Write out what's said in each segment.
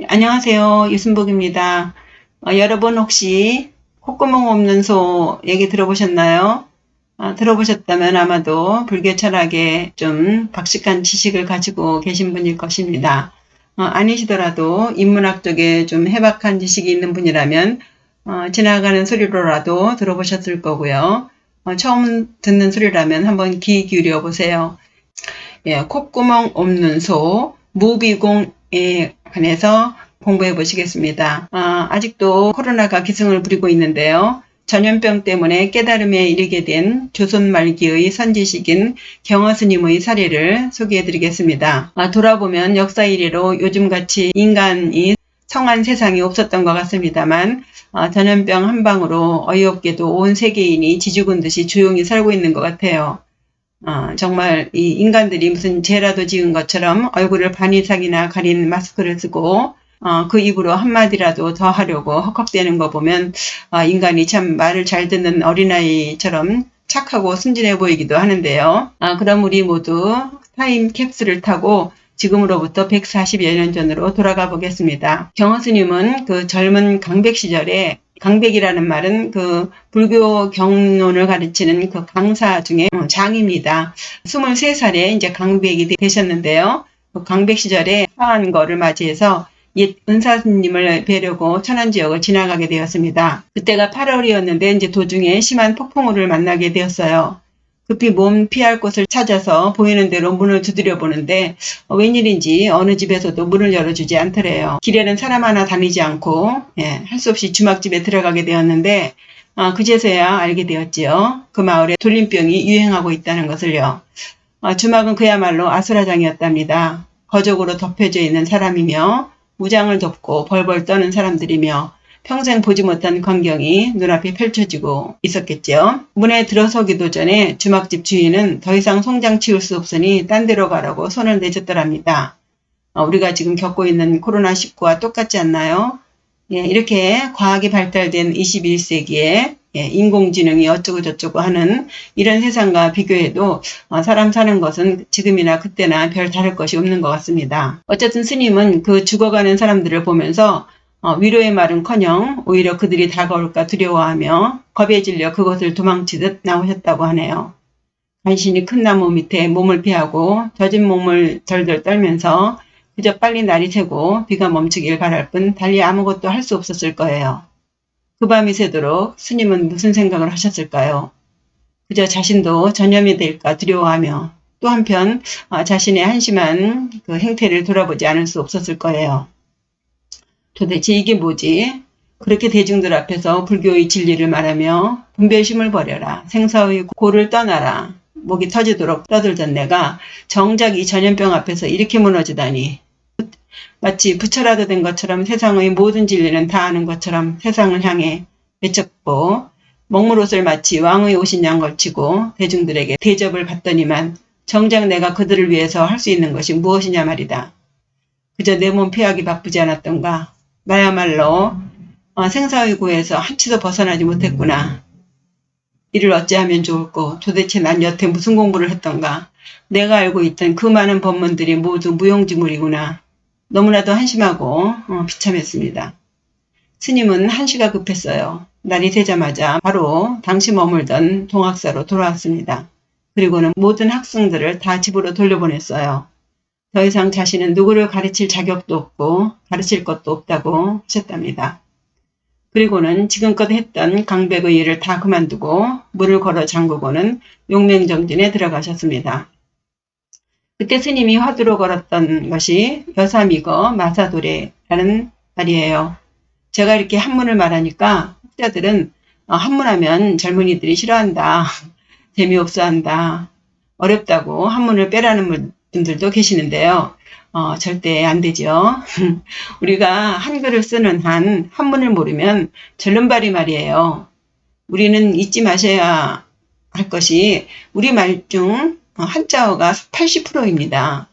안녕하세요. 유순복입니다. 여러분 혹시 콧구멍 없는 소 얘기 들어보셨나요? 들어보셨다면 아마도 불교 철학에 좀 박식한 지식을 가지고 계신 분일 것입니다. 아니시더라도 인문학 쪽에 좀 해박한 지식이 있는 분이라면 지나가는 소리로라도 들어보셨을 거고요. 처음 듣는 소리라면 한번 귀 기울여 보세요. 예, 콧구멍 없는 소, 무비공에 관해서 공부해 보시겠습니다. 아직도 코로나가 기승을 부리고 있는데요. 전염병 때문에 깨달음에 이르게 된 조선 말기의 선지식인 경허스님의 사례를 소개해 드리겠습니다. 돌아보면 역사 이래로 요즘같이 인간이 성한 세상이 없었던 것 같습니다만 전염병 한 방으로 어이없게도 온 세계인이 지죽은 듯이 조용히 살고 있는 것 같아요. 정말 이 인간들이 무슨 죄라도 지은 것처럼 얼굴을 반 이상이나 가린 마스크를 쓰고 그 입으로 한마디라도 더 하려고 헉헉대는 거 보면 인간이 참 말을 잘 듣는 어린아이처럼 착하고 순진해 보이기도 하는데요. 그럼 우리 모두 타임 캡슐을 타고 지금으로부터 140여 년 전으로 돌아가 보겠습니다. 경허스님은 그 젊은 강백 시절에, 강백이라는 말은 그 불교 경론을 가르치는 그 강사 중에 장입니다. 23살에 이제 강백이 되셨는데요. 그 강백 시절에 화한 거를 맞이해서 옛 은사님을 뵈려고 천안지역을 지나가게 되었습니다. 그때가 8월이었는데 이제 도중에 심한 폭풍우를 만나게 되었어요. 급히 몸 피할 곳을 찾아서 보이는 대로 문을 두드려 보는데 웬일인지 어느 집에서도 문을 열어주지 않더래요. 길에는 사람 하나 다니지 않고 할 수 없이 주막집에 들어가게 되었는데 그제서야 알게 되었지요. 그 마을에 돌림병이 유행하고 있다는 것을요. 주막은 그야말로 아수라장이었답니다. 거적으로 덮여져 있는 사람이며 무장을 덮고 벌벌 떠는 사람들이며 평생 보지 못한 광경이 눈앞에 펼쳐지고 있었겠죠. 문에 들어서기도 전에 주막집 주인은 더 이상 송장 치울 수 없으니 딴 데로 가라고 손을 내줬더랍니다. 우리가 지금 겪고 있는 코로나19와 똑같지 않나요? 이렇게 과학이 발달된 21세기에 인공지능이 어쩌고 저쩌고 하는 이런 세상과 비교해도 사람 사는 것은 지금이나 그때나 별 다를 것이 없는 것 같습니다. 어쨌든 스님은 그 죽어가는 사람들을 보면서 위로의 말은커녕 오히려 그들이 다가올까 두려워하며 겁에 질려 그것을 도망치듯 나오셨다고 하네요. 간신히 큰 나무 밑에 몸을 피하고 젖은 몸을 덜덜 떨면서 그저 빨리 날이 새고 비가 멈추길 바랄 뿐 달리 아무것도 할 수 없었을 거예요. 그 밤이 새도록 스님은 무슨 생각을 하셨을까요? 그저 자신도 전염이 될까 두려워하며 또 한편 자신의 한심한 그 행태를 돌아보지 않을 수 없었을 거예요. 도대체 이게 뭐지? 그렇게 대중들 앞에서 불교의 진리를 말하며 분별심을 버려라. 생사의 고를 떠나라. 목이 터지도록 떠들던 내가 정작 이 전염병 앞에서 이렇게 무너지다니. 마치 부처라도 된 것처럼 세상의 모든 진리는 다 아는 것처럼 세상을 향해 외쳤고 먹물옷을 마치 왕의 옷인 양 걸치고 대중들에게 대접을 받더니만 정작 내가 그들을 위해서 할 수 있는 것이 무엇이냐 말이다. 그저 내 몸 피하기 바쁘지 않았던가. 나야말로 생사의 고에서 한치도 벗어나지 못했구나. 이를 어찌하면 좋을꼬. 도대체 난 여태 무슨 공부를 했던가. 내가 알고 있던 그 많은 법문들이 모두 무용지물이구나. 너무나도 한심하고 비참했습니다. 스님은 한시가 급했어요. 날이 새자마자 바로 당시 머물던 동학사로 돌아왔습니다. 그리고는 모든 학생들을 다 집으로 돌려보냈어요. 더 이상 자신은 누구를 가르칠 자격도 없고 가르칠 것도 없다고 하셨답니다. 그리고는 지금껏 했던 강백의 일을 다 그만두고 문을 걸어 잠그고는 용맹정진에 들어가셨습니다. 그때 스님이 화두로 걸었던 것이 여사미거 마사도래라는 말이에요. 제가 이렇게 한문을 말하니까 학자들은 한문하면 젊은이들이 싫어한다. 재미없어한다. 어렵다고 한문을 빼라는 분들도 계시는데요. 절대 안 되죠. 우리가 한글을 쓰는 한 한문을 모르면 절름발이 말이에요. 우리는 잊지 마셔야 할 것이 우리말 중 한자어가 80%입니다.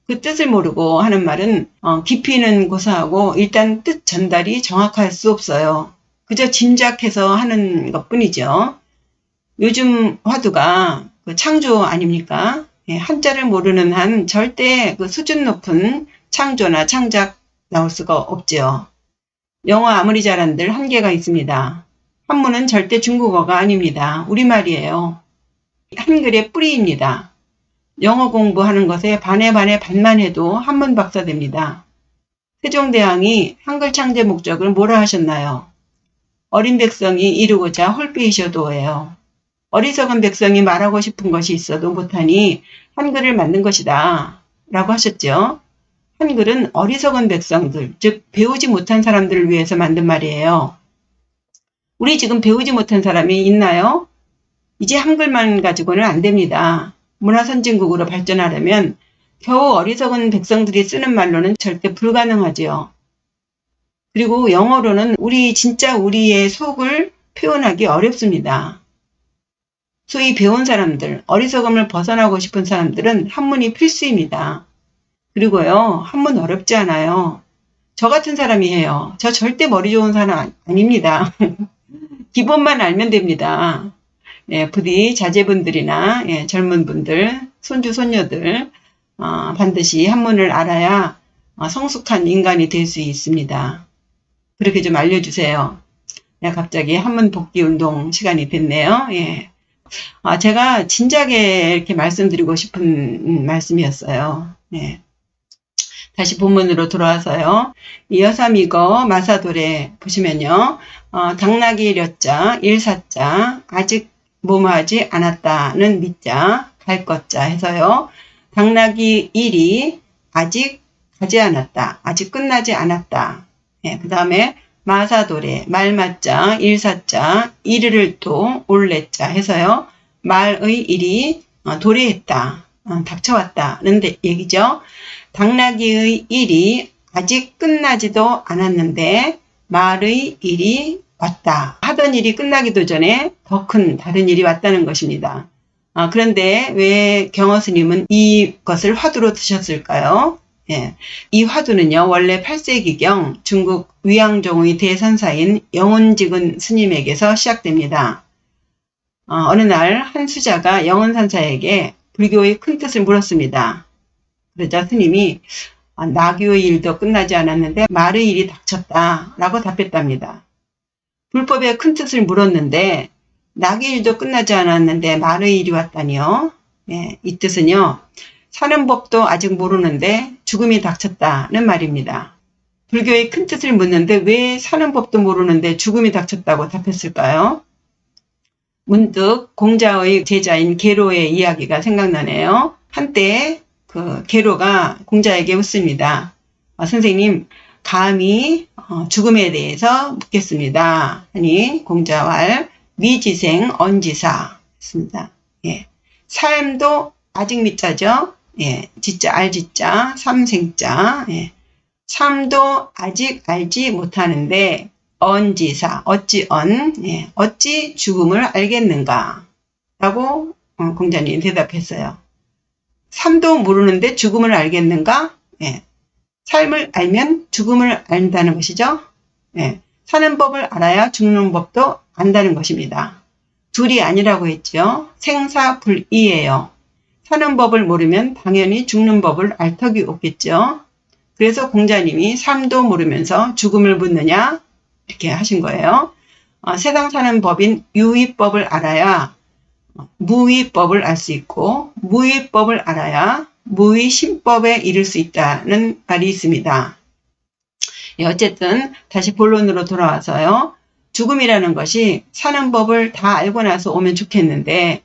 그 뜻을 모르고 하는 말은 깊이는 고사하고 일단 뜻 전달이 정확할 수 없어요. 그저 짐작해서 하는 것뿐이죠. 요즘 화두가 그 창조 아닙니까? 한자를 모르는 한 절대 그 수준 높은 창조나 창작 나올 수가 없지요. 영어 아무리 잘한들 한계가 있습니다. 한문은 절대 중국어가 아닙니다. 우리말이에요. 한글의 뿌리입니다. 영어 공부하는 것에 반에 반만 해도 한문 박사 됩니다. 세종대왕이 한글 창제 목적을 뭐라 하셨나요? 어린 백성이 이루고자 홀빼이셔도예요. 어리석은 백성이 말하고 싶은 것이 있어도 못하니 한글을 만든 것이다 라고 하셨죠. 한글은 어리석은 백성들, 즉 배우지 못한 사람들을 위해서 만든 말이에요. 우리 지금 배우지 못한 사람이 있나요? 이제 한글만 가지고는 안 됩니다. 문화선진국으로 발전하려면 겨우 어리석은 백성들이 쓰는 말로는 절대 불가능하지요. 그리고 영어로는 진짜 우리의 속을 표현하기 어렵습니다. 소위 배운 사람들, 어리석음을 벗어나고 싶은 사람들은 한문이 필수입니다. 그리고요, 한문 어렵지 않아요. 저 같은 사람이 해요. 저 절대 머리 좋은 사람 아닙니다. 기본만 알면 됩니다. 예, 부디 자제분들이나 젊은 분들, 손주, 손녀들 반드시 한문을 알아야 성숙한 인간이 될 수 있습니다. 그렇게 좀 알려주세요. 갑자기 한문 복귀 운동 시간이 됐네요. 예. 제가 진작에 이렇게 말씀드리고 싶은 말씀이었어요. 예. 다시 본문으로 돌아와서요. 여삼이거 마사돌에 보시면요. 당나귀 려자, 일사자, 아직 뭐뭐하지 않았다는 미자, 갈 것자 해서요. 당나귀 일이 아직 가지 않았다. 아직 끝나지 않았다. 예, 그 다음에 마사돌에 말맞자, 일사자, 이르를 또 올레자 해서요. 말의 일이 도래했다. 닥쳐왔다는 얘기죠. 당나귀의 일이 아직 끝나지도 않았는데 말의 일이 왔다. 하던 일이 끝나기도 전에 더 큰 다른 일이 왔다는 것입니다. 그런데 왜 경허스님은 이것을 화두로 드셨을까요? 예, 이 화두는요. 원래 8세기경 중국 위양종의 대선사인 영혼직은 스님에게서 시작됩니다. 어느 날 한 수자가 영혼선사에게 불교의 큰 뜻을 물었습니다. 그러자 스님이 나귀의 일도 끝나지 않았는데 말의 일이 닥쳤다 라고 답했답니다. 불법의 큰 뜻을 물었는데 나귀 일도 끝나지 않았는데 말의 일이 왔다니요. 예, 이 뜻은요. 사는 법도 아직 모르는데 죽음이 닥쳤다는 말입니다. 불교의 큰 뜻을 묻는데 왜 사는 법도 모르는데 죽음이 닥쳤다고 답했을까요? 문득 공자의 제자인 계로의 이야기가 생각나네요. 한때 그 계로가 공자에게 묻습니다. 선생님, 감히 죽음에 대해서 묻겠습니다. 하니 공자왈 미지생 언지사 했습니다. 예. 삶도 아직 미자죠. 예. 지자 알지자 삼생자. 예. 삶도 아직 알지 못하는데 언지사 예. 어찌 죽음을 알겠는가 라고 공자님이 대답했어요. 삶도 모르는데 죽음을 알겠는가? 예. 삶을 알면 죽음을 안다는 것이죠. 예. 사는 법을 알아야 죽는 법도 안다는 것입니다. 둘이 아니라고 했죠. 생사불이예요. 사는 법을 모르면 당연히 죽는 법을 알 턱이 없겠죠. 그래서 공자님이 삶도 모르면서 죽음을 묻느냐 이렇게 하신 거예요. 세상 사는 법인 유의법을 알아야 무의법을 알 수 있고 무의법을 알아야 무의심법에 이를 수 있다는 말이 있습니다. 예, 어쨌든 다시 본론으로 돌아와서요. 죽음이라는 것이 사는 법을 다 알고 나서 오면 좋겠는데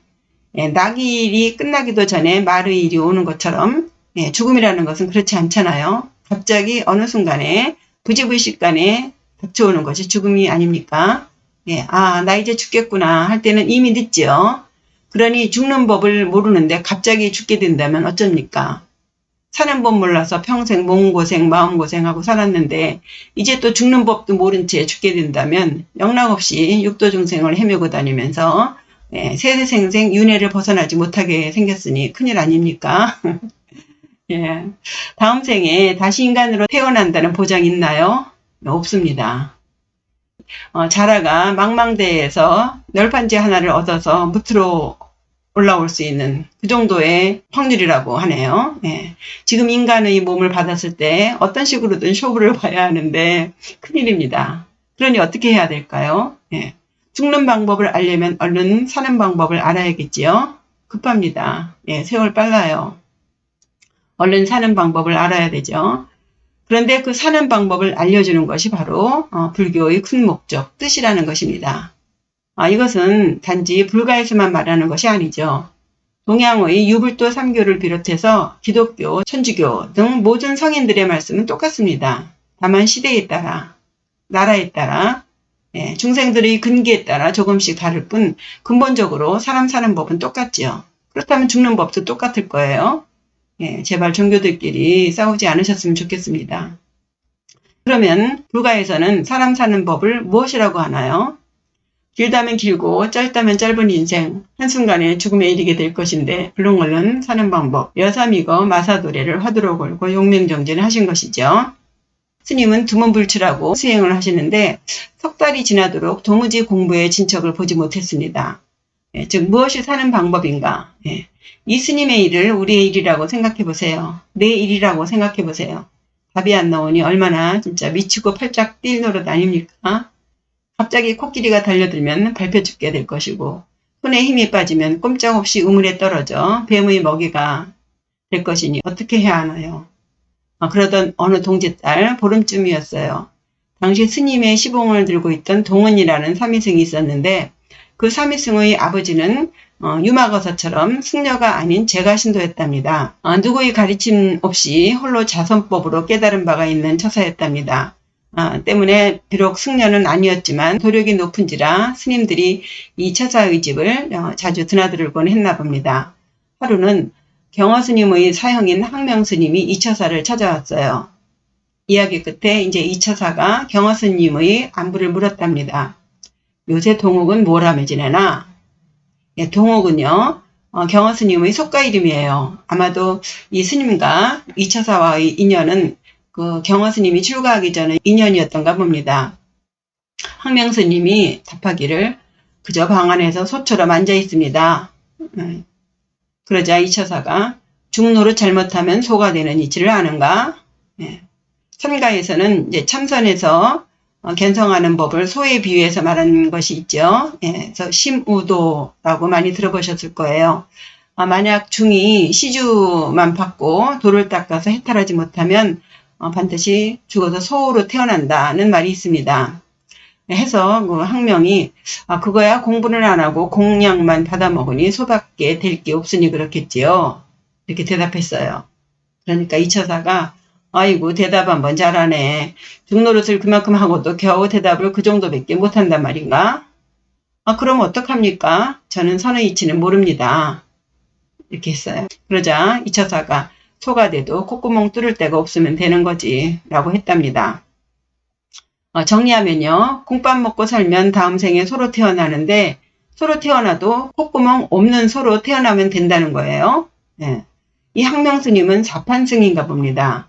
나귀 일이 끝나기도 전에 말의 일이 오는 것처럼 죽음이라는 것은 그렇지 않잖아요. 갑자기 어느 순간에 부지불식간에 닥쳐오는 것이 죽음이 아닙니까? 나 이제 죽겠구나 할 때는 이미 늦죠. 그러니 죽는 법을 모르는데 갑자기 죽게 된다면 어쩝니까? 사는 법 몰라서 평생 몸고생 마음고생하고 살았는데 이제 또 죽는 법도 모른 채 죽게 된다면 영락없이 육도중생을 헤매고 다니면서 세세생생 윤회를 벗어나지 못하게 생겼으니 큰일 아닙니까? 예. 다음 생에 다시 인간으로 태어난다는 보장이 있나요? 없습니다. 자라가 망망대해에서 널판지 하나를 얻어서 무트로 올라올 수 있는 그 정도의 확률이라고 하네요. 예. 지금 인간의 몸을 받았을 때 어떤 식으로든 쇼부를 봐야 하는데 큰일입니다. 그러니 어떻게 해야 될까요? 예. 죽는 방법을 알려면 얼른 사는 방법을 알아야겠지요. 급합니다. 예, 세월 빨라요. 얼른 사는 방법을 알아야 되죠. 그런데 그 사는 방법을 알려주는 것이 바로 불교의 큰 목적, 뜻이라는 것입니다. 이것은 단지 불가에서만 말하는 것이 아니죠. 동양의 유불도 3교를 비롯해서 기독교, 천주교 등 모든 성인들의 말씀은 똑같습니다. 다만 시대에 따라, 나라에 따라, 중생들의 근기에 따라 조금씩 다를 뿐 근본적으로 사람 사는 법은 똑같지요. 그렇다면 죽는 법도 똑같을 거예요. 제발 종교들끼리 싸우지 않으셨으면 좋겠습니다. 그러면 불가에서는 사람 사는 법을 무엇이라고 하나요? 길다면 길고 짧다면 짧은 인생, 한순간에 죽음에 이르게 될 것인데 얼른 사는 방법, 여삼이거 마사도래를 화두로 걸고 용맹정진을 하신 것이죠. 스님은 두문불출하고 수행을 하시는데 석 달이 지나도록 도무지 공부의 진척을 보지 못했습니다. 즉 무엇이 사는 방법인가? 이 스님의 일을 우리의 일이라고 생각해 보세요. 내 일이라고 생각해 보세요. 답이 안 나오니 얼마나 진짜 미치고 팔짝 뛸 노릇 아닙니까? 갑자기 코끼리가 달려들면 밟혀 죽게 될 것이고 손에 힘이 빠지면 꼼짝없이 우물에 떨어져 뱀의 먹이가 될 것이니 어떻게 해야 하나요? 그러던 어느 동짓달 보름쯤이었어요. 당시 스님의 시봉을 들고 있던 동은이라는 사미승이 있었는데 그 사미승의 아버지는 유마거사처럼 승려가 아닌 제가신도였답니다. 누구의 가르침 없이 홀로 자선법으로 깨달은 바가 있는 처사였답니다. 때문에 비록 승려는 아니었지만 도력이 높은지라 스님들이 이 처사의 집을 자주 드나들곤 했나 봅니다. 하루는 경허스님의 사형인 항명스님이 이 처사를 찾아왔어요. 이야기 끝에 이제 이 처사가 경허스님의 안부를 물었답니다. 요새 동욱은 뭐라며 지내나? 동욱은요, 경허스님의 속가 이름이에요. 아마도 이 스님과 이 처사와의 인연은 그 경허스님이 출가하기 전에 인연이었던가 봅니다. 항명스님이 답하기를 그저 방 안에서 소처럼 앉아 있습니다. 그러자 이 처사가 중노릇 잘못하면 소가 되는 이치를 아는가? 참가에서는 이제 참선에서 견성하는 법을 소에 비유해서 말하는 것이 있죠. 그래서 심우도라고 많이 들어보셨을 거예요. 만약 중이 시주만 받고 돌을 닦아서 해탈하지 못하면 반드시 죽어서 소로 태어난다는 말이 있습니다. 해서 그 항명이 그거야 공부는 안 하고 공양만 받아먹으니 소밖에 될 게 없으니 그렇겠지요. 이렇게 대답했어요. 그러니까 이 처사가 아이고 대답 한번 잘하네. 중노릇을 그만큼 하고도 겨우 대답을 그 정도밖에 못한단 말인가? 그럼 어떡합니까? 저는 선의 이치는 모릅니다. 이렇게 했어요. 그러자 이 처사가 소가 돼도 콧구멍 뚫을 데가 없으면 되는 거지 라고 했답니다. 정리하면요. 콩밥 먹고 살면 다음 생에 소로 태어나는데 소로 태어나도 콧구멍 없는 소로 태어나면 된다는 거예요. 이 항명스님은 사판승인가 봅니다.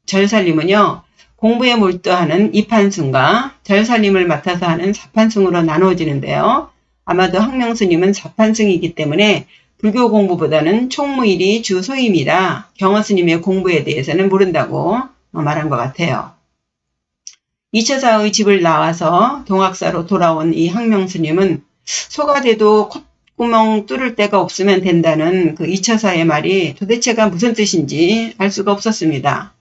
절살림은요. 공부에 몰두하는 이판승과 절살림을 맡아서 하는 사판승으로 나누어지는데요. 아마도 항명스님은 사판승이기 때문에 불교 공부보다는 총무일이 주 소임이라 경허스님의 공부에 대해서는 모른다고 말한 것 같아요. 이처사의 집을 나와서 동학사로 돌아온 이 항명스님은 소가 돼도 콧구멍 뚫을 데가 없으면 된다는 그 이처사의 말이 도대체가 무슨 뜻인지 알 수가 없었습니다.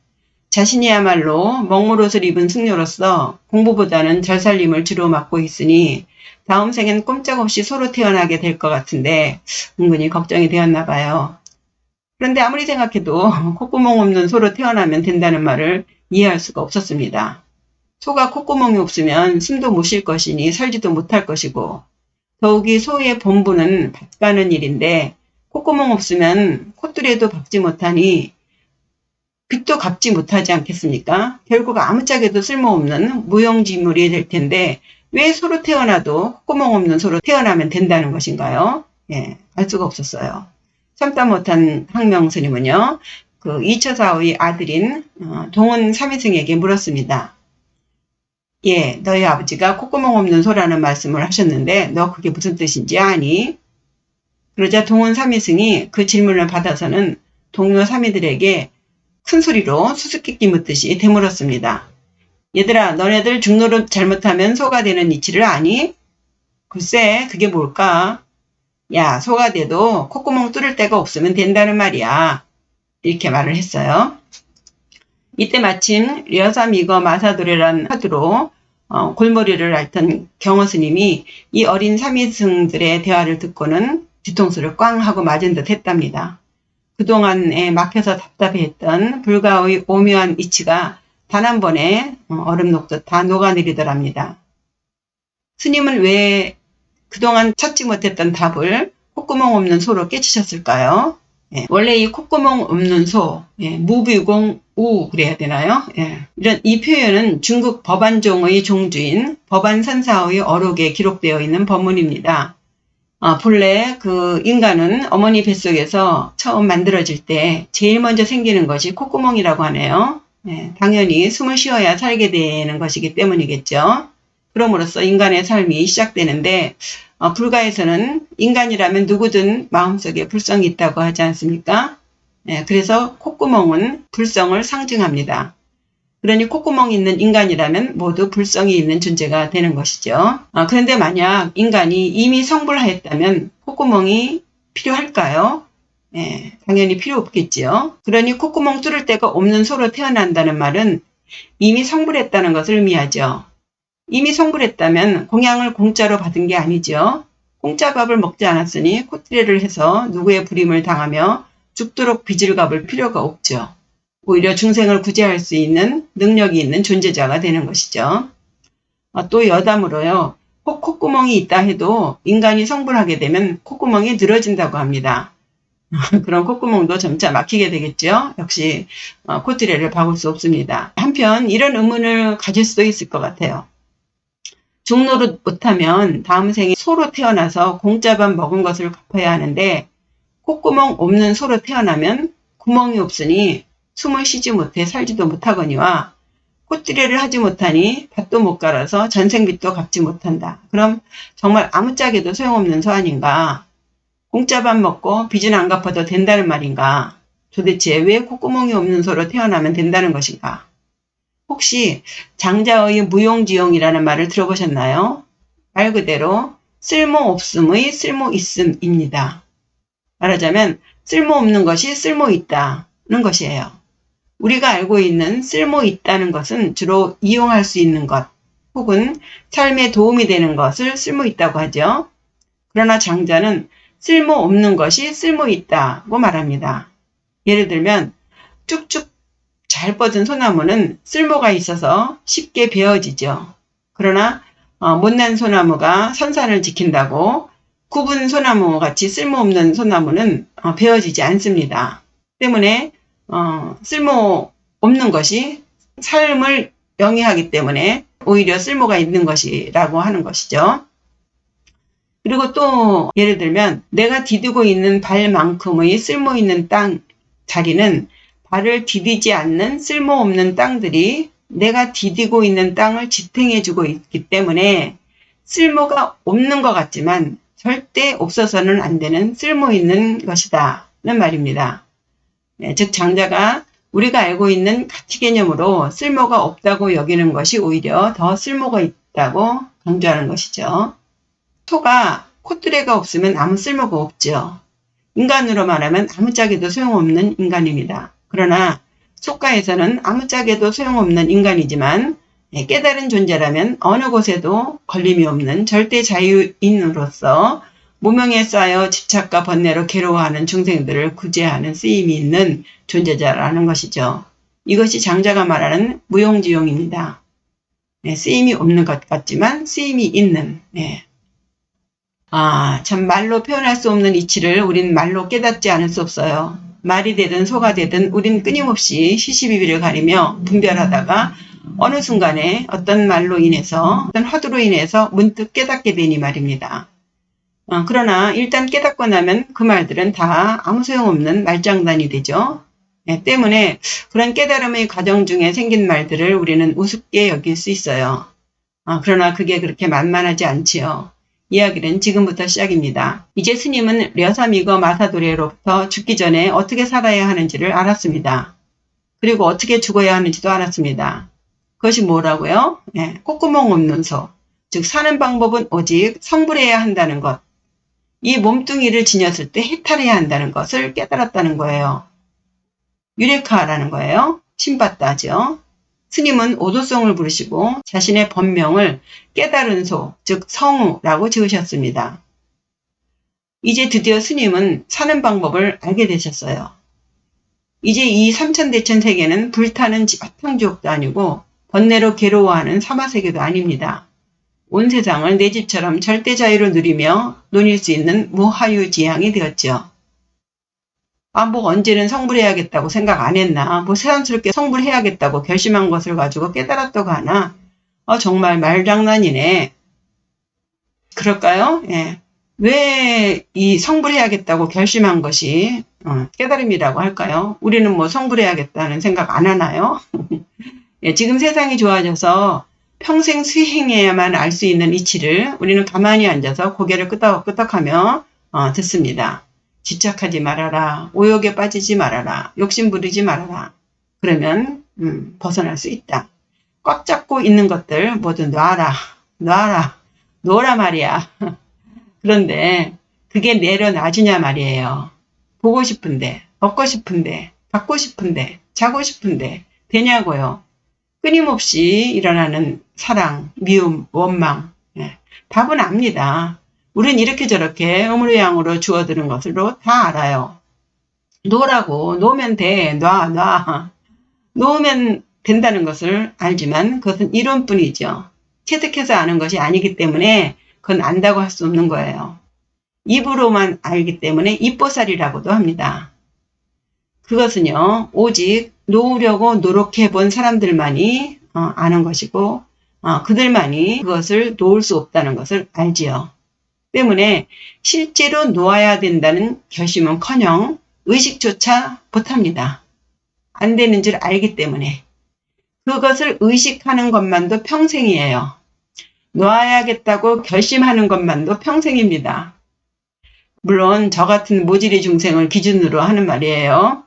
자신이야말로 먹물옷을 입은 승려로서 공부보다는 절살림을 주로 맡고 있으니 다음 생엔 꼼짝없이 소로 태어나게 될 것 같은데 은근히 걱정이 되었나 봐요. 그런데 아무리 생각해도 콧구멍 없는 소로 태어나면 된다는 말을 이해할 수가 없었습니다. 소가 콧구멍이 없으면 숨도 못 쉴 것이니 살지도 못할 것이고 더욱이 소의 본분은 밭가는 일인데 콧구멍 없으면 콧뚜레도 박지 못하니 빚도 갚지 못하지 않겠습니까? 결국 아무짝에도 쓸모없는 무용지물이 될 텐데 왜 소로 태어나도 콧구멍 없는 소로 태어나면 된다는 것인가요? 알 수가 없었어요. 참다 못한 항명스님은요. 그 이처사의 아들인 동은 사미승에게 물었습니다. 너희 아버지가 콧구멍 없는 소라는 말씀을 하셨는데 너 그게 무슨 뜻인지 아니? 그러자 동원 삼위승이 그 질문을 받아서는 동료 삼위들에게 큰 소리로 수수께끼 묻듯이 되물었습니다. 얘들아, 너네들 중노릇 잘못하면 소가 되는 이치를 아니? 글쎄, 그게 뭘까? 야, 소가 돼도 콧구멍 뚫을 데가 없으면 된다는 말이야. 이렇게 말을 했어요. 이때 마침 려사미거 마사도레란 화두로 골머리를 앓던 경호 스님이 이 어린 삼위승들의 대화를 듣고는 뒤통수를 꽝 하고 맞은 듯 했답니다. 그동안에 막혀서 답답해했던 불가의 오묘한 이치가 단 한 번에 얼음 녹듯 다 녹아내리더랍니다. 스님은 왜 그동안 찾지 못했던 답을 콧구멍 없는 소로 깨치셨을까요? 원래 이 콧구멍 없는 소, 무비공우 그래야 되나요? 이런 이 표현은 중국 법안종의 종주인 법안산사의 어록에 기록되어 있는 법문입니다. 본래 그 인간은 어머니 뱃속에서 처음 만들어질 때 제일 먼저 생기는 것이 콧구멍이라고 하네요. 당연히 숨을 쉬어야 살게 되는 것이기 때문이겠죠. 그럼으로써 인간의 삶이 시작되는데 불가에서는 인간이라면 누구든 마음속에 불성이 있다고 하지 않습니까? 그래서 콧구멍은 불성을 상징합니다. 그러니 콧구멍이 있는 인간이라면 모두 불성이 있는 존재가 되는 것이죠. 그런데 만약 인간이 이미 성불하였다면 콧구멍이 필요할까요? 당연히 필요 없겠지요. 그러니 콧구멍 뚫을 데가 없는 소로 태어난다는 말은 이미 성불했다는 것을 의미하죠. 이미 성불했다면 공양을 공짜로 받은 게 아니죠. 공짜 밥을 먹지 않았으니 코트레를 해서 누구의 부림을 당하며 죽도록 빚을 갚을 필요가 없죠. 오히려 중생을 구제할 수 있는 능력이 있는 존재자가 되는 것이죠. 또 여담으로요. 혹 콧구멍이 있다 해도 인간이 성불하게 되면 콧구멍이 늘어진다고 합니다. 그런 콧구멍도 점차 막히게 되겠죠. 역시 코트레를 박을 수 없습니다. 한편 이런 의문을 가질 수도 있을 것 같아요. 중노릇 못하면 다음 생에 소로 태어나서 공짜밥 먹은 것을 갚아야 하는데 콧구멍 없는 소로 태어나면 구멍이 없으니 숨을 쉬지 못해 살지도 못하거니와 콧지레를 하지 못하니 밭도 못 갈아서 전생빚도 갚지 못한다. 그럼 정말 아무짝에도 소용없는 소 아닌가? 공짜밥 먹고 빚은 안 갚아도 된다는 말인가? 도대체 왜 콧구멍이 없는 소로 태어나면 된다는 것인가? 혹시 장자의 무용지용이라는 말을 들어보셨나요? 말 그대로 쓸모없음의 쓸모있음입니다. 말하자면 쓸모없는 것이 쓸모있다는 것이에요. 우리가 알고 있는 쓸모있다는 것은 주로 이용할 수 있는 것 혹은 삶에 도움이 되는 것을 쓸모있다고 하죠. 그러나 장자는 쓸모없는 것이 쓸모있다고 말합니다. 예를 들면 쭉쭉 잘 뻗은 소나무는 쓸모가 있어서 쉽게 베어지죠. 그러나 못난 소나무가 선산을 지킨다고 굽은 소나무 같이 쓸모없는 소나무는 베어지지 않습니다. 때문에 쓸모없는 것이 삶을 영위하기 때문에 오히려 쓸모가 있는 것이라고 하는 것이죠. 그리고 또 예를 들면 내가 디디고 있는 발만큼의 쓸모있는 땅 자리는 발을 디디지 않는 쓸모없는 땅들이 내가 디디고 있는 땅을 지탱해주고 있기 때문에 쓸모가 없는 것 같지만 절대 없어서는 안 되는 쓸모있는 것이다 는 말입니다. 즉 장자가 우리가 알고 있는 가치 개념으로 쓸모가 없다고 여기는 것이 오히려 더 쓸모가 있다고 강조하는 것이죠. 소가 콧뚜레가 없으면 아무 쓸모가 없죠. 인간으로 말하면 아무짝에도 소용없는 인간입니다. 그러나 속가에서는 아무짝에도 소용없는 인간이지만 깨달은 존재라면 어느 곳에도 걸림이 없는 절대 자유인으로서 무명에 쌓여 집착과 번뇌로 괴로워하는 중생들을 구제하는 쓰임이 있는 존재자라는 것이죠. 이것이 장자가 말하는 무용지용입니다. 쓰임이 없는 것 같지만 쓰임이 있는. 참 말로 표현할 수 없는 이치를 우린 말로 깨닫지 않을 수 없어요. 말이 되든 소가 되든 우린 끊임없이 시시비비를 가리며 분별하다가 어느 순간에 어떤 말로 인해서 어떤 화두로 인해서 문득 깨닫게 되니 말입니다. 그러나 일단 깨닫고 나면 그 말들은 다 아무 소용없는 말장난이 되죠. 때문에 그런 깨달음의 과정 중에 생긴 말들을 우리는 우습게 여길 수 있어요. 그러나 그게 그렇게 만만하지 않지요. 이야기는 지금부터 시작입니다. 이제 스님은 려사미거 마사도레로부터 죽기 전에 어떻게 살아야 하는지를 알았습니다. 그리고 어떻게 죽어야 하는지도 알았습니다. 그것이 뭐라고요? 콧구멍 없는 소, 즉 사는 방법은 오직 성불해야 한다는 것, 이 몸뚱이를 지녔을 때 해탈해야 한다는 것을 깨달았다는 거예요. 유레카라는 거예요. 신받다죠. 스님은 오도성을 부르시고 자신의 법명을 깨달은 소, 즉 성우라고 지으셨습니다. 이제 드디어 스님은 사는 방법을 알게 되셨어요. 이제 이 삼천대천 세계는 불타는 화탕지옥도 아니고 번뇌로 괴로워하는 사마세계도 아닙니다. 온 세상을 내 집처럼 절대 자유를 누리며 논일 수 있는 무하유지향이 되었죠. 언제는 성불해야겠다고 생각 안 했나, 새삼스럽게 성불해야겠다고 결심한 것을 가지고 깨달았다고 하나, 정말 말장난이네. 그럴까요? 왜 이 성불해야겠다고 결심한 것이 깨달음이라고 할까요? 우리는 성불해야겠다는 생각 안 하나요? 지금 세상이 좋아져서 평생 수행해야만 알 수 있는 이치를 우리는 가만히 앉아서 고개를 끄덕끄덕하며 듣습니다. 집착하지 말아라. 오욕에 빠지지 말아라. 욕심 부리지 말아라. 그러면 벗어날 수 있다. 꽉 잡고 있는 것들 모두 놔라. 놓으라 말이야. 그런데 그게 내려놔주냐 말이에요. 보고 싶은데, 먹고 싶은데, 갖고 싶은데, 자고 싶은데 되냐고요. 끊임없이 일어나는 사랑, 미움, 원망. 답은 압니다. 우린 이렇게 저렇게 의무양으로 주어드는 것으로 다 알아요. 놓으라고, 놓으면 돼, 놔. 놓으면 된다는 것을 알지만 그것은 이론뿐이죠. 체득해서 아는 것이 아니기 때문에 그건 안다고 할 수 없는 거예요. 입으로만 알기 때문에 입보살이라고도 합니다. 그것은요, 오직 놓으려고 노력해 본 사람들만이 아는 것이고 그들만이 그것을 놓을 수 없다는 것을 알지요. 때문에 실제로 놓아야 된다는 결심은커녕 의식조차 못합니다. 안 되는 줄 알기 때문에. 그것을 의식하는 것만도 평생이에요. 놓아야겠다고 결심하는 것만도 평생입니다. 물론 저 같은 모질이 중생을 기준으로 하는 말이에요.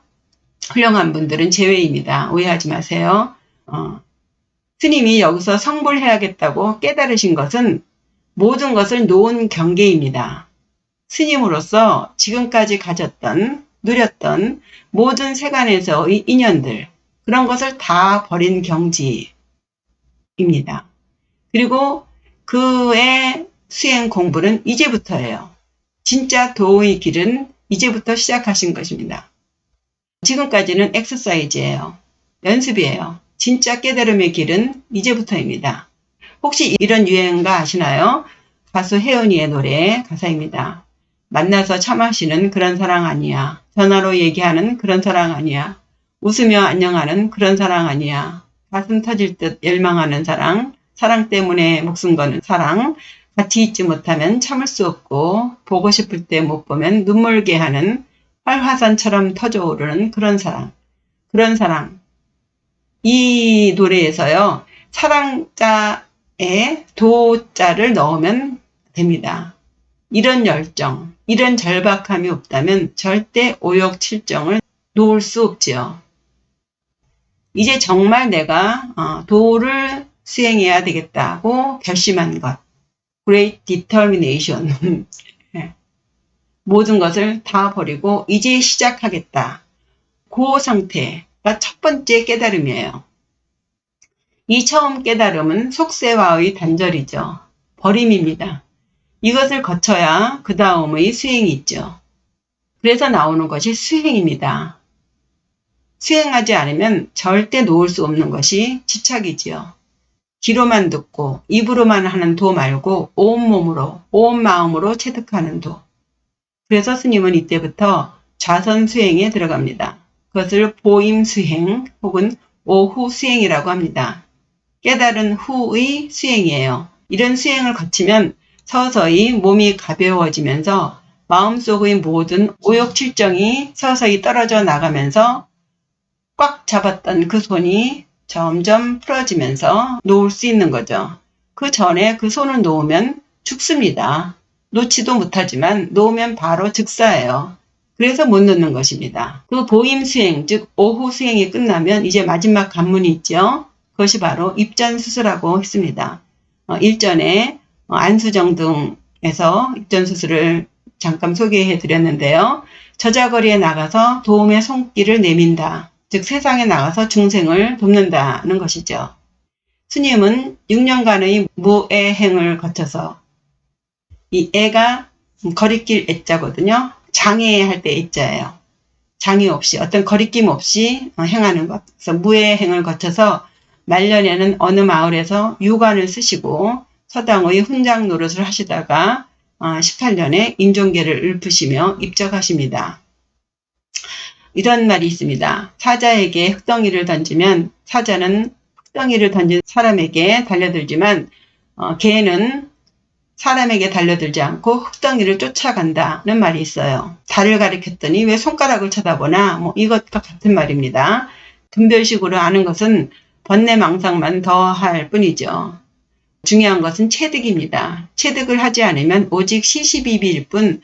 훌륭한 분들은 제외입니다. 오해하지 마세요. 스님이 여기서 성불해야겠다고 깨달으신 것은 모든 것을 놓은 경계입니다. 스님으로서 지금까지 가졌던, 누렸던 모든 세간에서의 인연들, 그런 것을 다 버린 경지입니다. 그리고 그의 수행 공부는 이제부터예요. 진짜 도의 길은 이제부터 시작하신 것입니다. 지금까지는 엑서사이즈예요. 연습이에요. 진짜 깨달음의 길은 이제부터입니다. 혹시 이런 유행가 아시나요? 가수 혜은이의 노래 가사입니다. 만나서 차 마시는 그런 사랑 아니야. 전화로 얘기하는 그런 사랑 아니야. 웃으며 안녕하는 그런 사랑 아니야. 가슴 터질 듯 열망하는 사랑, 사랑 때문에 목숨 거는 사랑, 같이 있지 못하면 참을 수 없고 보고 싶을 때 못 보면 눈물게 하는 활화산처럼 터져오르는 그런 사랑. 이 노래에서요. 사랑자에 도자를 넣으면 됩니다. 이런 열정, 이런 절박함이 없다면 절대 오욕 칠정을 놓을 수 없지요. 이제 정말 내가 도를 수행해야 되겠다고 결심한 것. Great determination. 모든 것을 다 버리고 이제 시작하겠다. 그 상태가 첫 번째 깨달음이에요. 이 처음 깨달음은 속세와의 단절이죠. 버림입니다. 이것을 거쳐야 그 다음의 수행이 있죠. 그래서 나오는 것이 수행입니다. 수행하지 않으면 절대 놓을 수 없는 것이 지착이지요. 귀로만 듣고 입으로만 하는 도 말고 온몸으로, 온 마음으로 체득하는 도. 그래서 스님은 이때부터 좌선 수행에 들어갑니다. 그것을 보임 수행 혹은 오후 수행이라고 합니다. 깨달은 후의 수행이에요. 이런 수행을 거치면 서서히 몸이 가벼워지면서 마음속의 모든 오욕칠정이 서서히 떨어져 나가면서 꽉 잡았던 그 손이 점점 풀어지면서 놓을 수 있는 거죠. 그 전에 그 손을 놓으면 죽습니다. 놓지도 못하지만 놓으면 바로 즉사예요. 그래서 못 놓는 것입니다. 그 보임 수행, 즉 오후 수행이 끝나면 이제 마지막 관문이 있죠. 그것이 바로 입전 수술하고 했습니다. 일전에 안수정 등에서 입전 수술을 잠깐 소개해 드렸는데요. 저자거리에 나가서 도움의 손길을 내민다. 즉 세상에 나가서 중생을 돕는다는 것이죠. 스님은 6년간의 무애행을 거쳐서 이 애가 거리낄 애자거든요. 장애할 때 애자예요. 장애 없이 어떤 거리낌 없이 행하는 것. 그래서 무애행을 거쳐서 말년에는 어느 마을에서 유관을 쓰시고 서당의 훈장 노릇을 하시다가 18년에 인종계를 읊으시며 입적하십니다. 이런 말이 있습니다. 사자에게 흙덩이를 던지면 사자는 흙덩이를 던진 사람에게 달려들지만 개는 사람에게 달려들지 않고 흙덩이를 쫓아간다는 말이 있어요. 달을 가리켰더니 왜 손가락을 쳐다보나? 이것과 같은 말입니다. 분별식으로 아는 것은 번뇌망상만 더할 뿐이죠. 중요한 것은 체득입니다. 체득을 하지 않으면 오직 시시비비일 뿐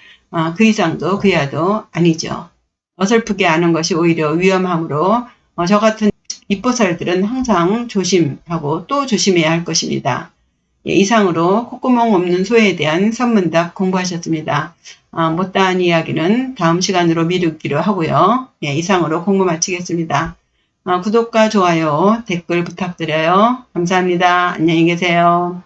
그 이상도 그 이하도 아니죠. 어설프게 아는 것이 오히려 위험하므로 저 같은 입보살들은 항상 조심하고 또 조심해야 할 것입니다. 이상으로 콧구멍 없는 소에 대한 선문답 공부하셨습니다. 못다한 이야기는 다음 시간으로 미루기로 하고요. 이상으로 공부 마치겠습니다. 구독과 좋아요, 댓글 부탁드려요. 감사합니다. 안녕히 계세요.